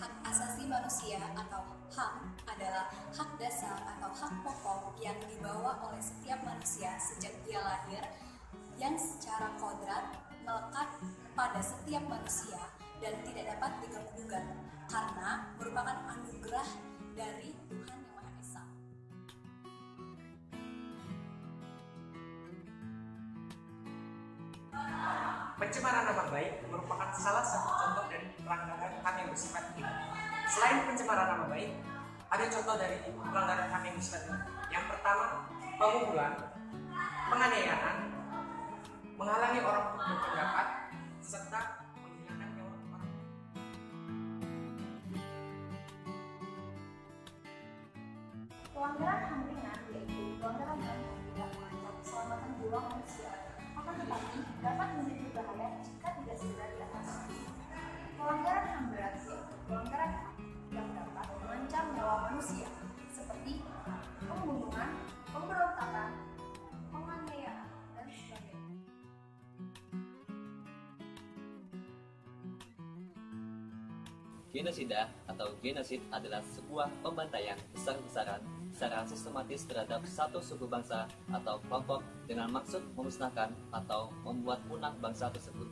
Hak asasi manusia atau HAM adalah hak dasar atau hak pokok yang dibawa oleh setiap manusia sejak dia lahir, yang secara kodrat melekat pada setiap manusia dan tidak dapat diganggu-gugat karena merupakan anugerah dari Tuhan Yang Maha Esa. Pencemaran nama baik merupakan salah satu contoh dari pelanggaran HAM yang bersifat ini. Selain pencemaran nama baik, ada contoh dari pelanggaran HAM yang bersifat ini. Yang pertama, pemukulan, penganiayaan, menghalangi orang untuk berpendapat, serta menghilangkan nyawa orang. Pelanggaran HAM ringan yaitu pelanggaran HAM yang tidak mengancam keselamatan jiwa manusia, akan tetapi dapat menjadi berbahaya jika tidak segera diatasi. Pelanggaran HAM berat yaitu pelanggaran HAM yang dapat mengancam nyawa manusia, seperti pembunuhan, pemberontakan, penganiayaan, dan sebagainya. Genosida atau genosid adalah sebuah pembantaian besar-besaran secara sistematis terhadap satu suku bangsa atau kelompok dengan maksud memusnahkan atau membuat punah bangsa tersebut.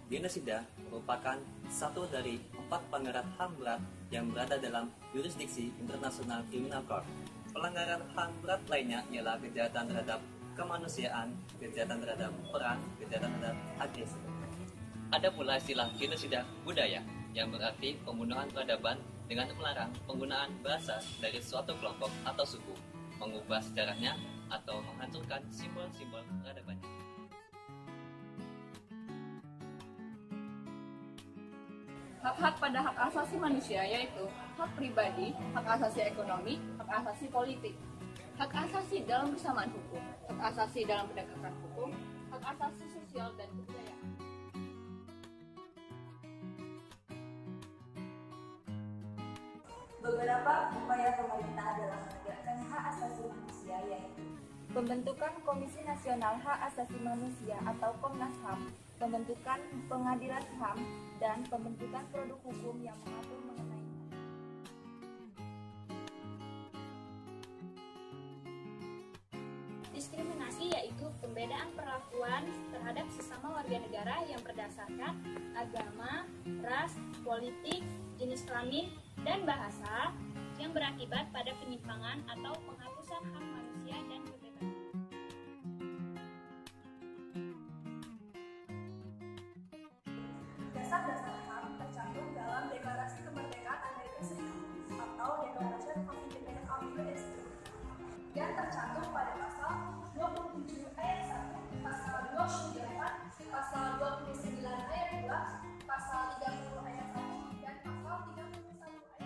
Genosida merupakan satu dari 4 pelanggaran HAM berat yang berada dalam jurisdiksi International Criminal Court. Pelanggaran HAM berat lainnya ialah kejahatan terhadap kemanusiaan, kejahatan terhadap perang, kejahatan terhadap agresi. Ada pula istilah genosida budaya yang berarti pembunuhan peradaban dengan melarang penggunaan bahasa dari suatu kelompok atau suku, mengubah sejarahnya, atau menghancurkan simbol-simbol peradabannya. Hak-hak pada hak asasi manusia yaitu hak pribadi, hak asasi ekonomi, hak asasi politik, hak asasi dalam bersamaan hukum, hak asasi dalam penegakan hukum, hak asasi sosial dan kebudayaan. Beberapa upaya pemerintah dalam menegakkan hak asasi manusia yaitu pembentukan Komisi Nasional Hak Asasi Manusia atau Komnas HAM, pembentukan Pengadilan HAM, dan pembentukan produk hukum yang mengatur mengenai diskriminasi, yaitu pembedaan perlakuan terhadap sesama warga negara yang berdasarkan agama, ras, politik, jenis kelamin, dan bahasa yang berakibat pada penyimpangan atau penghapusan hak manusia dan kebebasan. dasar-dasar HAM tercantum dalam Deklarasi Kemerdekaan Amerika Serikat atau Declaration of Independence of US yang tercantum pada pasal 27 ayat 1, pasal 28, pasal 29 ayat 2, pasal 30 ayat 1, dan pasal 31 ayat 1.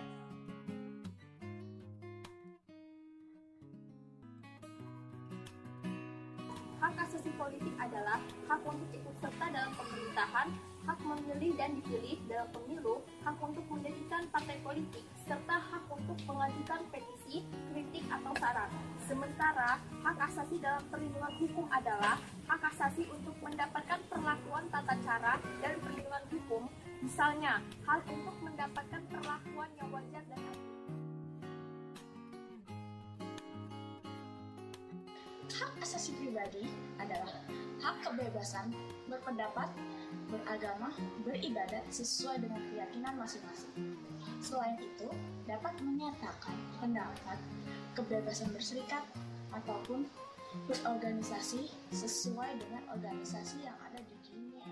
Hak asasi politik adalah hak untuk ikut serta dalam pemerintahan, hak memilih dan dipilih dalam pemilu, hak untuk mendirikan partai politik, serta hak untuk mengajukan petisi, kritik, atau saran. Sementara, hak asasi dalam perlindungan hukum adalah hak asasi untuk mendapatkan perlakuan tata cara dan perlindungan hukum, misalnya hak untuk mendapatkan perlakuan yang wajar dan adil. Hak asasi pribadi adalah hak kebebasan berpendapat, beragama, beribadat sesuai dengan keyakinan masing-masing. Selain itu, dapat menyatakan pendapat, kebebasan berserikat, ataupun berorganisasi sesuai dengan organisasi yang ada di dunia.